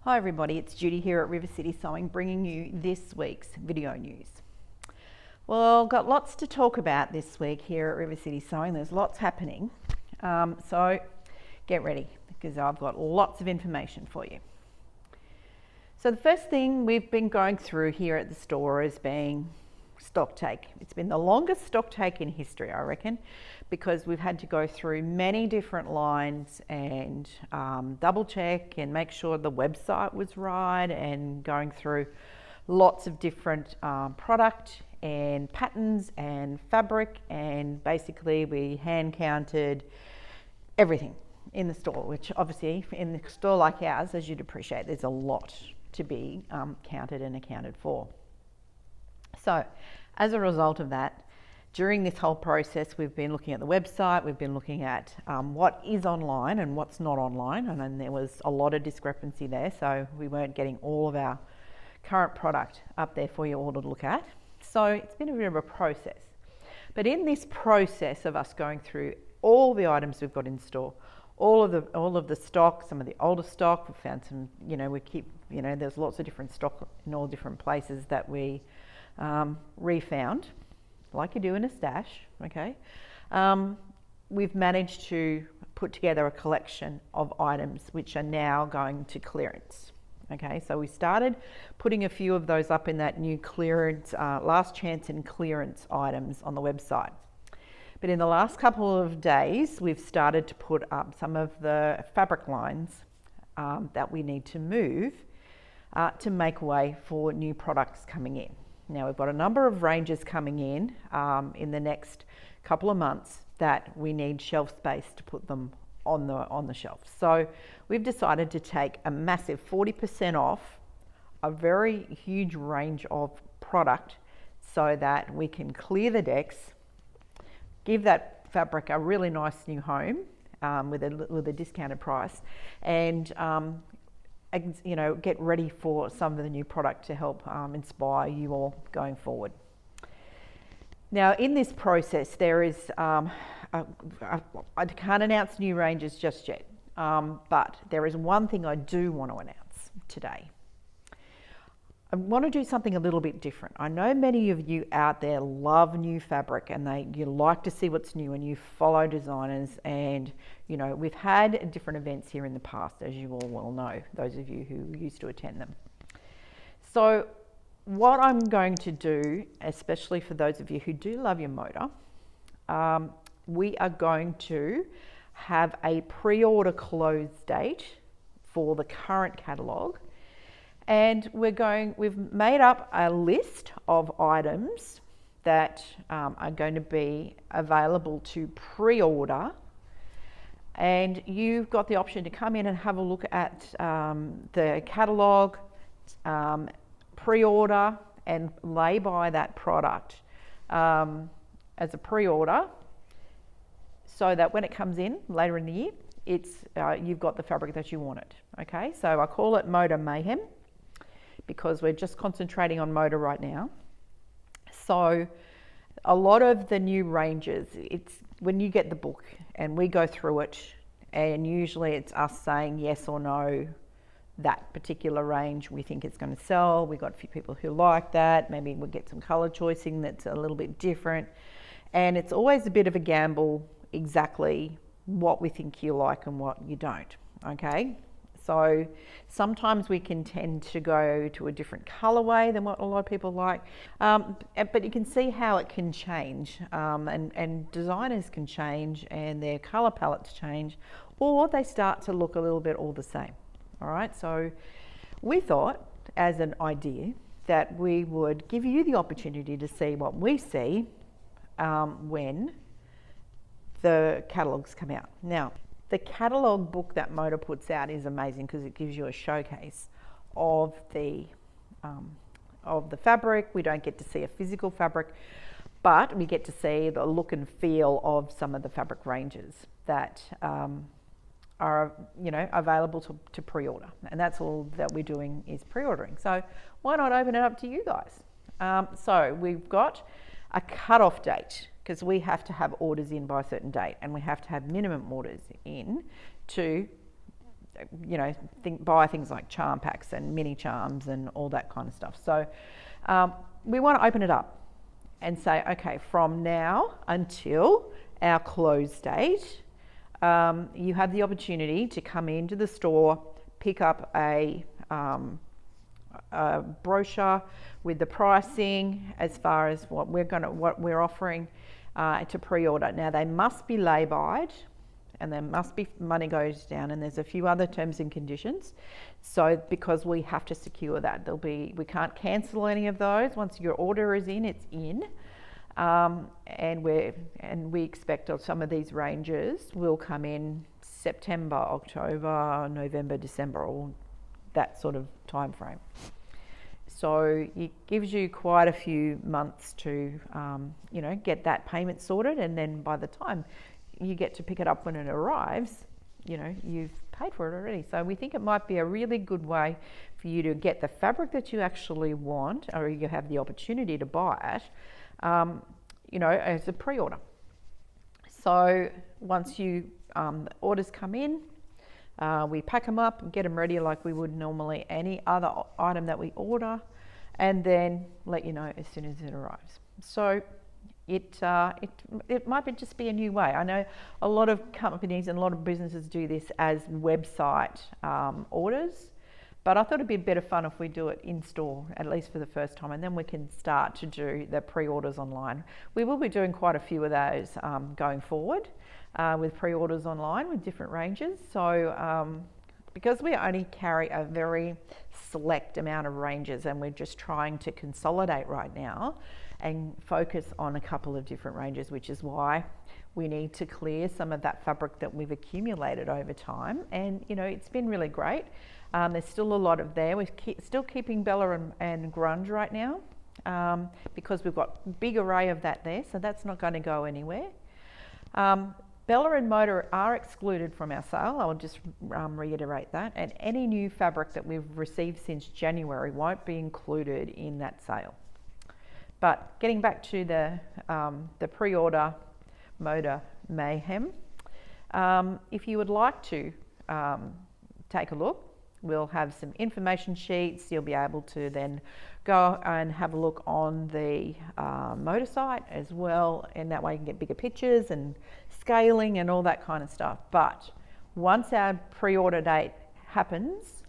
Hi everybody, it's Judy here at River City Sewing, bringing you this week's video news. Well, got lots to talk about this week here at River City Sewing. There's lots happening, so get ready because I've got lots of information for you. So the first thing we've been going through here at the store is being stock take. It's been the longest stock take in history, I reckon, because we've had to go through many different lines and double check and make sure the website was right, and going through lots of different product and patterns and fabric, and basically we hand counted everything in the store, which obviously in a store like ours, as you'd appreciate, there's a lot to be counted and accounted for. So as a result of that, during this whole process, we've been looking at the website, we've been looking at what is online and what's not online, and then there was a lot of discrepancy there, so we weren't getting all of our current product up there for you all to look at. So it's been a bit of a process. But in this process of us going through all the items we've got in store, all of the stock, some of the older stock, we found some, there's lots of different stock in all different places that we refound, like you do in a stash, okay? We've managed to put together a collection of items which are now going to clearance, okay? So we started putting a few of those up in that new clearance, last chance and clearance items on the website. But in the last couple of days, we've started to put up some of the fabric lines that we need to move to make way for new products coming in. Now we've got a number of ranges coming in the next couple of months that we need shelf space to put them on the shelf. So we've decided to take a massive 40% off a very huge range of product so that we can clear the decks, give that fabric a really nice new home with a discounted price, and get ready for some of the new product to help inspire you all going forward. Now in this process there is, I can't announce new ranges just yet, but there is one thing I do want to announce today. I want to do something a little bit different. I know many of you out there love new fabric and you like to see what's new and you follow designers, and we've had different events here in the past, as you all well know, those of you who used to attend them. So what I'm going to do, especially for those of you who do love your motor, we are going to have a pre-order close date for the current catalogue. And we've made up a list of items that are going to be available to pre-order. And you've got the option to come in and have a look at the catalogue, pre-order, and lay by that product as a pre-order, so that when it comes in later in the year, you've got the fabric that you wanted. Okay, so I call it Motor Mayhem, because we're just concentrating on motor right now. So a lot of the new ranges, it's when you get the book and we go through it, and usually it's us saying yes or no, that particular range we think it's going to sell. We've got a few people who like that. Maybe we'll get some colour choicing that's a little bit different. And it's always a bit of a gamble exactly what we think you like and what you don't, okay? So sometimes we can tend to go to a different colourway than what a lot of people like, but you can see how it can change, and designers can change and their colour palettes change, or they start to look a little bit all the same. All right, so we thought as an idea that we would give you the opportunity to see what we see when the catalogues come out. Now, the catalogue book that Motor puts out is amazing because it gives you a showcase of the fabric. We don't get to see a physical fabric, but we get to see the look and feel of some of the fabric ranges that are available to pre-order, and that's all that we're doing is pre-ordering. So why not open it up to you guys? So we've got a cut-off date, because we have to have orders in by a certain date, and we have to have minimum orders in to buy things like charm packs and mini charms and all that kind of stuff. So we want to open it up and say, okay, from now until our close date, you have the opportunity to come into the store, pick up a brochure with the pricing as far as what we're offering to pre-order. Now they must be lay-byed, and there must be money goes down, and there's a few other terms and conditions. So because we have to secure that, we can't cancel any of those. Once your order is in, it's in. And we expect some of these ranges will come in September, October, November, December, or that sort of time frame. So it gives you quite a few months to get that payment sorted, and then by the time you get to pick it up when it arrives, you've paid for it already. So we think it might be a really good way for you to get the fabric that you actually want, or you have the opportunity to buy it, as a pre-order. So once the orders come in, we pack them up and get them ready like we would normally any other item that we order, and then let you know as soon as it arrives. So it might just be a new way. I know a lot of companies and a lot of businesses do this as website orders, but I thought it'd be a bit of fun if we do it in store, at least for the first time, and then we can start to do the pre-orders online. We will be doing quite a few of those going forward with pre-orders online with different ranges. So because we only carry a very select amount of ranges, and we're just trying to consolidate right now and focus on a couple of different ranges, which is why we need to clear some of that fabric that we've accumulated over time. And it's been really great. There's still a lot of there. We're still keeping Bella and Grunge right now because we've got a big array of that there, so that's not going to go anywhere. Bella and Moda are excluded from our sale. I'll just reiterate that. And any new fabric that we've received since January won't be included in that sale. But getting back to the pre-order Moda Mayhem, if you would like to take a look, we'll have some information sheets. You'll be able to then go and have a look on the Moda site as well, and that way you can get bigger pictures and scaling and all that kind of stuff. But once our pre-order date happens,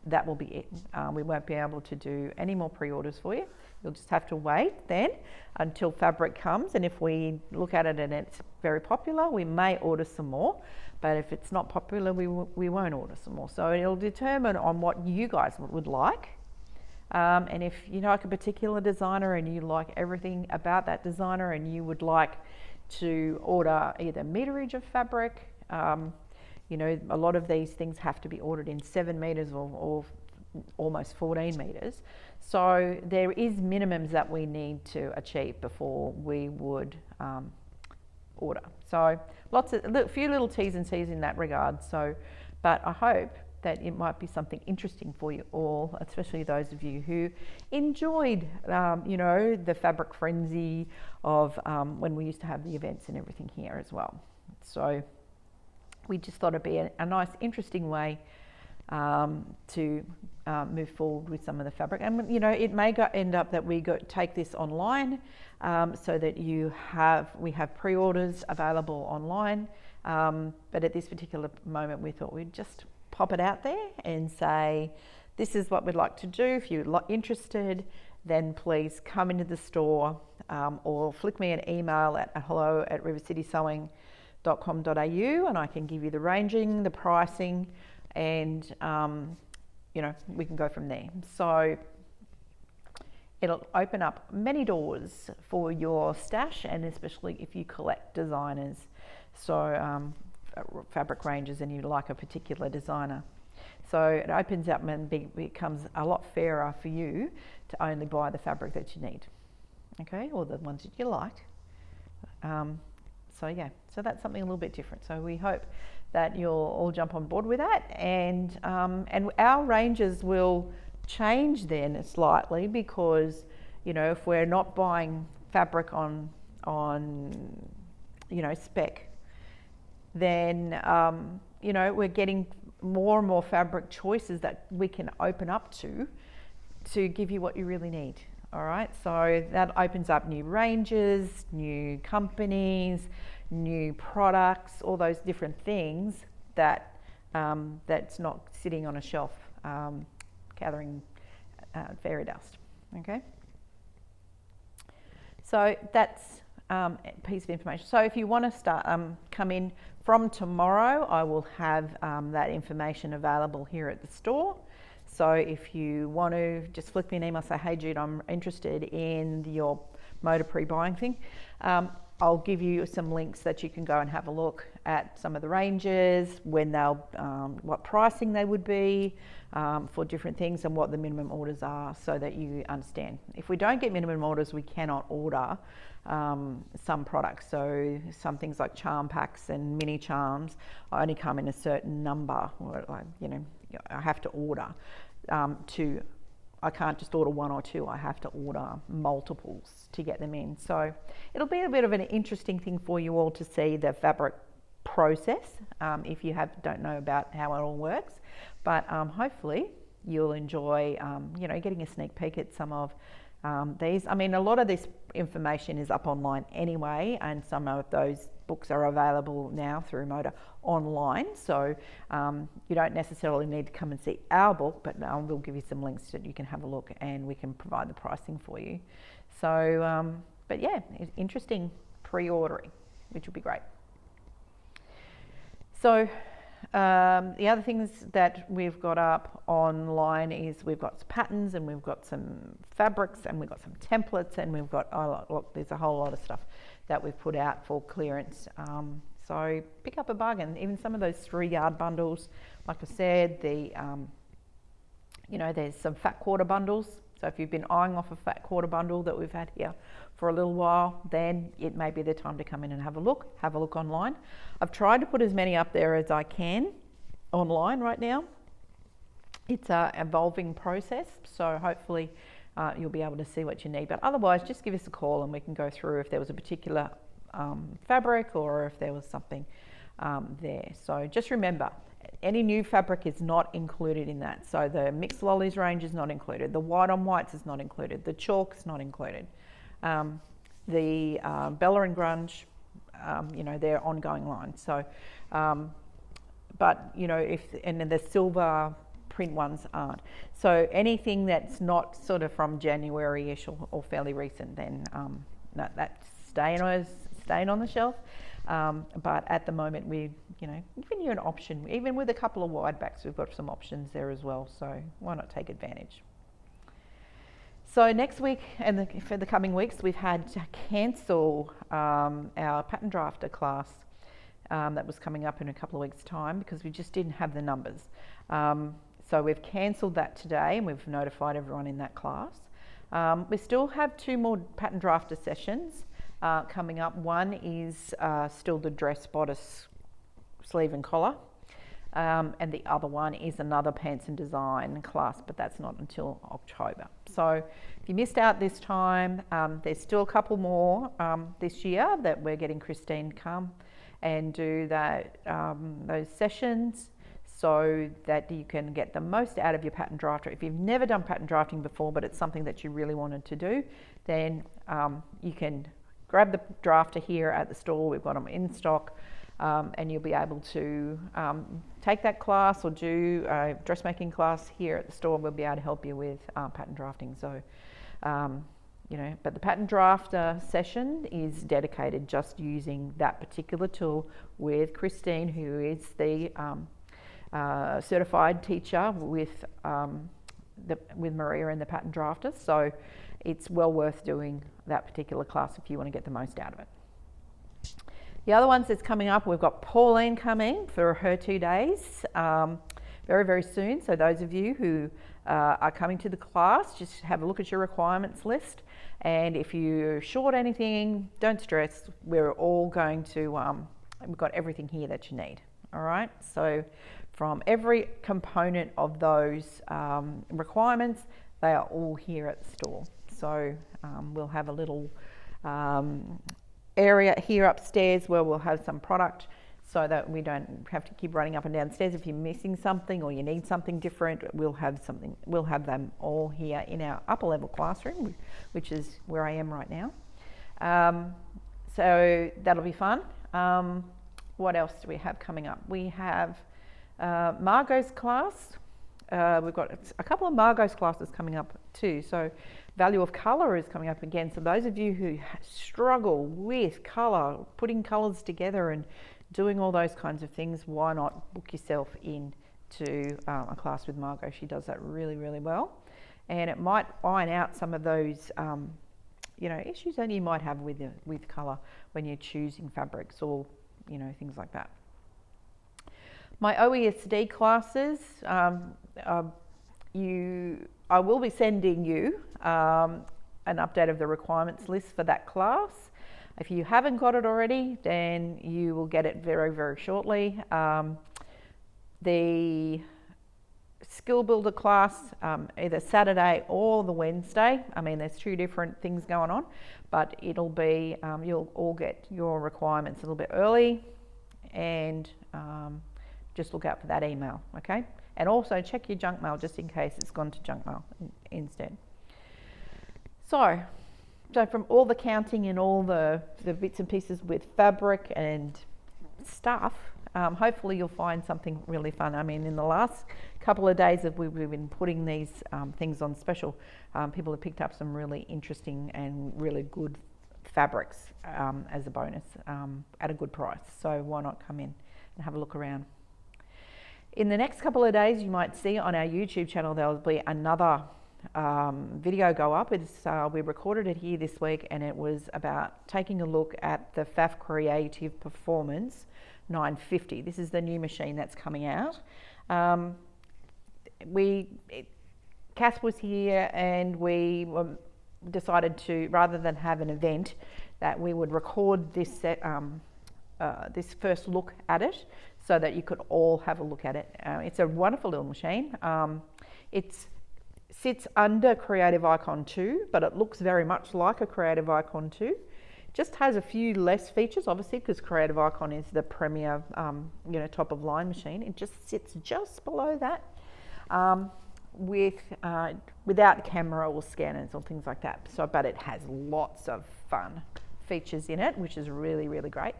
that will be it. We won't be able to do any more pre-orders for you. You'll just have to wait then until fabric comes, and if we look at it and it's very popular, we may order some more. But if it's not popular, we won't order some more. So it'll determine on what you guys would like. And if you like a particular designer and you like everything about that designer and you would like to order either meterage of fabric, a lot of these things have to be ordered in 7 meters or almost 14 meters. So there is minimums that we need to achieve before we would order. So a few little T's and C's in that regard. So, but I hope that it might be something interesting for you all, especially those of you who enjoyed, the fabric frenzy of when we used to have the events and everything here as well. So we just thought it'd be a nice, interesting way to move forward with some of the fabric. And it may end up that we take this online, so that we have pre-orders available online. But at this particular moment, we thought we'd just pop it out there and say, this is what we'd like to do. If you're interested, then please come into the store or flick me an email at hello@rivercitysewing.com.au, and I can give you the ranging, the pricing, and we can go from there. So it'll open up many doors for your stash, and especially if you collect designers. So fabric ranges and you like a particular designer. So it opens up and becomes a lot fairer for you to only buy the fabric that you need, okay, or the ones that you like. So that's something a little bit different. So we hope that you'll all jump on board with that, and our ranges will change then slightly because if we're not buying fabric on spec, then we're getting more and more fabric choices that we can open up to give you what you really need. All right, so that opens up new ranges, new companies, new products, all those different things that that's not sitting on a shelf gathering fairy dust. Okay, so that's a piece of information. So if you want to start come in from tomorrow, I will have that information available here at the store. So if you want to just flick me an email, say, hey Jude, I'm interested in your motor pre-buying thing. I'll give you some links that you can go and have a look at some of the ranges, when they'll, what pricing they would be for different things, and what the minimum orders are, so that you understand. If we don't get minimum orders, we cannot order some products. So some things like charm packs and mini charms only come in a certain number, or I have to order I can't just order one or two, I have to order multiples to get them in. So it'll be a bit of an interesting thing for you all to see the fabric process if you don't know about how it all works. But hopefully you'll enjoy getting a sneak peek at some of these. I mean, a lot of this information is up online anyway, and some of those books are available now through Motor online, so you don't necessarily need to come and see our book, but we'll give you some links that you can have a look, and we can provide the pricing for you. So but yeah, it's interesting pre-ordering, which will be great. So the other things that we've got up online is we've got some patterns, and we've got some fabrics, and we've got some templates, and we've got there's a whole lot of stuff that we've put out for clearance. So pick up a bargain. Even some of those 3-yard bundles, like I said, there's some fat quarter bundles. So if you've been eyeing off a fat quarter bundle that we've had here for a little while, then it may be the time to come in and have a look online. I've tried to put as many up there as I can online right now. It's an evolving process, so hopefully you'll be able to see what you need. But otherwise, just give us a call and we can go through if there was a particular fabric, or if there was something there. So just remember, any new fabric is not included in that. So the mixed lollies range is not included. The white on whites is not included. The chalk is not included. The Bella and Grunge, they're ongoing lines. So, but and then the silver print ones aren't. So anything that's not sort of from January-ish or fairly recent, then that's staying on the shelf. But at the moment, we've given you an option. Even with a couple of wide backs, we've got some options there as well. So why not take advantage? So next week and for the coming weeks, we've had to cancel our pattern drafter class that was coming up in a couple of weeks' time, because we just didn't have the numbers. So we've cancelled that today, and we've notified everyone in that class. We still have 2 more pattern drafter sessions coming up. One is still the dress, bodice, sleeve and collar, and the other one is another pants and design class, but that's not until October. So if you missed out this time, there's still a couple more this year that we're getting Christine to come and do that those sessions, so that you can get the most out of your pattern drafter. If you've never done pattern drafting before, but it's something that you really wanted to do, then you can grab the drafter here at the store. We've got them in stock, and you'll be able to take that class or do a dressmaking class here at the store. We'll be able to help you with pattern drafting. So, but the pattern drafter session is dedicated just using that particular tool with Christine, who is the certified teacher with Maria and the pattern drafters. So it's well worth doing that particular class if you want to get the most out of it. The other ones that's coming up, we've got Pauline coming for her 2 days very, very soon. So those of you who are coming to the class, just have a look at your requirements list. And if you're short anything, don't stress. We're all going to, we've got everything here that you need. All right. So from every component of those requirements, they are all here at the store. So we'll have a little area here upstairs where we'll have some product so that we don't have to keep running up and down stairs. If you're missing something or you need something different, we'll have them all here in our upper level classroom, which is where I am right now. So that'll be fun. What else do we have coming up? We have Margot's class. We've got a couple of Margot's classes coming up too. So value of colour is coming up again. So those of you who struggle with colour, putting colours together and doing all those kinds of things, why not book yourself in to a class with Margot? She does that really, really well. And it might iron out some of those issues that you might have with colour when you're choosing fabrics or, things like that. My OESD classes, I will be sending you an update of the requirements list for that class. If you haven't got it already, then you will get it very, very shortly. The Skill Builder class, either Saturday or the Wednesday. I mean, there's two different things going on, but it'll be, you'll all get your requirements a little bit early, and just look out for that email, okay? And also check your junk mail just in case it's gone to junk mail instead. So from all the counting and all the bits and pieces with fabric and stuff, hopefully you'll find something really fun. I mean, in the last couple of days that we've been putting these things on special, people have picked up some really interesting and really good fabrics as a bonus at a good price. So why not come in and have a look around? In the next couple of days, you might see on our YouTube channel, there'll be another video go up. We recorded it here this week, and it was about taking a look at the Pfaff Creative Performance 950. This is the new machine that's coming out. Kath was here, and we decided to, rather than have an event, that we would record this this first look at it, so that you could all have a look at it. It's a wonderful little machine. It sits under Creative Icon 2, but it looks very much like a Creative Icon 2. Just has a few less features, obviously, because Creative Icon is the premier, top of line machine. It just sits just below that, without camera or scanners or things like that. So, but it has lots of fun features in it, which is really, really great.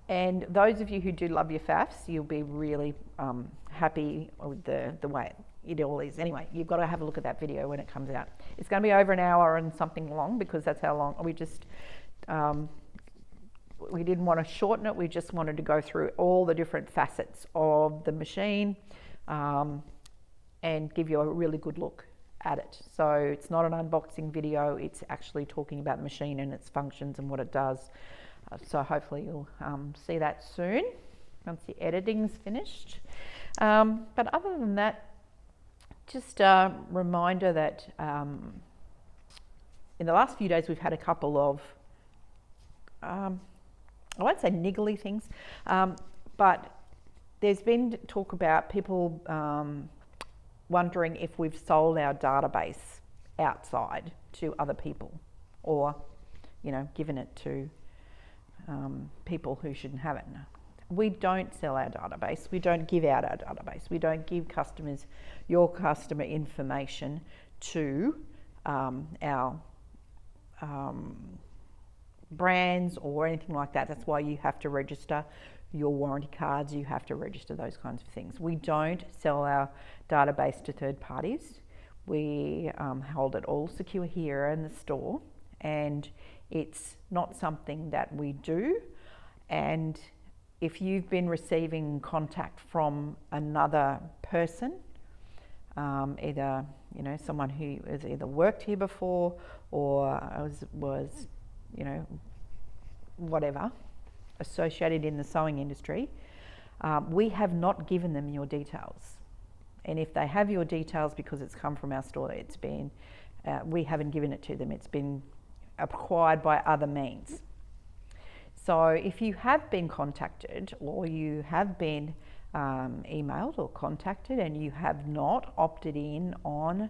And those of you who do love your Pfaffs, you'll be really happy with the way it all is. Anyway, you've got to have a look at that video when it comes out. It's going to be over an hour and something long, because that's how long we just we didn't want to shorten it. We just wanted to go through all the different facets of the machine and give you a really good look at it. So it's not an unboxing video, it's actually talking about the machine and its functions and what it does. So hopefully you'll see that soon once the editing's finished. But other than that, just a reminder that in the last few days we've had a couple of, I won't say niggly things, but there's been talk about people wondering if we've sold our database outside to other people, or given it to people who shouldn't have it. We don't sell our database. We don't give out our database. We don't give customers your customer information to our brands or anything like that. That's why you have to register your warranty cards. You have to register those kinds of things. We don't sell our database to third parties. We hold it all secure here in the store, and it's not something that we do. And if you've been receiving contact from another person, either someone who has either worked here before or was whatever, associated in the sewing industry, we have not given them your details. And if they have your details because it's come from our store, it's been we haven't given it to them. It's been acquired by other means. So if you have been contacted, or you have been emailed or contacted, and you have not opted in on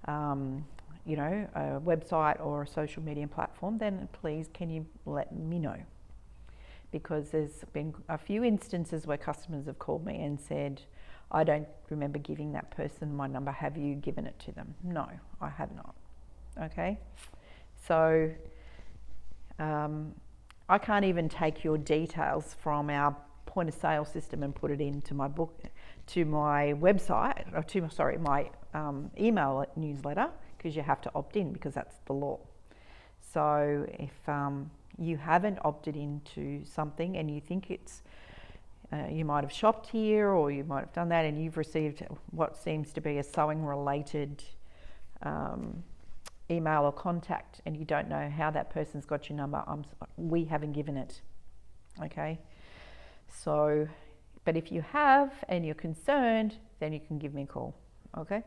a website or a social media platform, then please can you let me know, because there's been a few instances where customers have called me and said, I don't remember giving that person my number. Have you given it to them? No, I have not. Okay, so I can't even take your details from our point of sale system and put it into my book, to my website, or to my email newsletter, because you have to opt in, because that's the law. So if you haven't opted into something and you think it's you might have shopped here, or you might have done that, and you've received what seems to be a sewing related email or contact, and you don't know how that person's got your number, we haven't given it. Okay, so but if you have and you're concerned, then you can give me a call. Okay,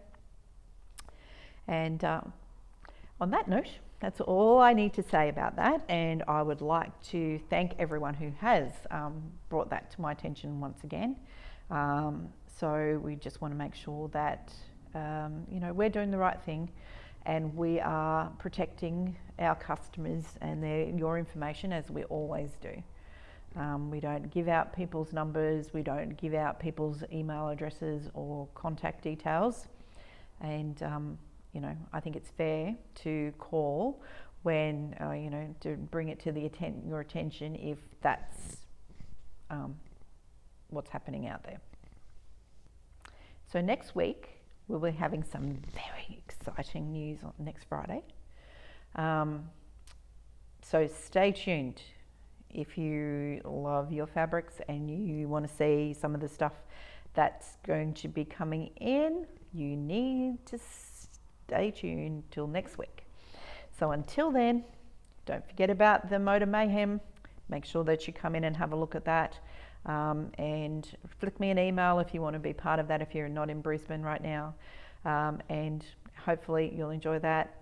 and on that note, that's all I need to say about that, and I would like to thank everyone who has brought that to my attention once again. So we just want to make sure that we're doing the right thing, and we are protecting our customers and your information, as we always do. We don't give out people's numbers, we don't give out people's email addresses or contact details, and I think it's fair to call when to bring it to your attention if that's what's happening out there. So next week we'll be having some very exciting news on next Friday. So stay tuned. If you love your fabrics and you want to see some of the stuff that's going to be coming in, you need to stay tuned till next week. So until then, don't forget about the Moda Mayhem. Make sure that you come in and have a look at that, and flick me an email if you want to be part of that, if you're not in Brisbane right now, and hopefully you'll enjoy that.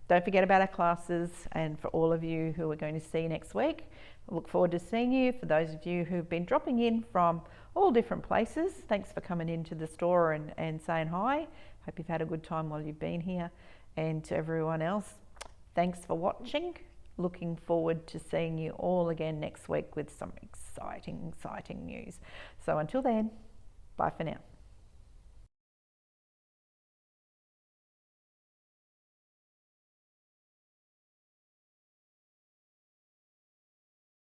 Don't forget about our classes, and for all of you who are going to see next week, I look forward to seeing you. For those of you who've been dropping in from all different places, thanks for coming into the store and saying hi. Hope you've had a good time while you've been here. And to everyone else, thanks for watching. Looking forward to seeing you all again next week with some exciting news. So until then, bye for now.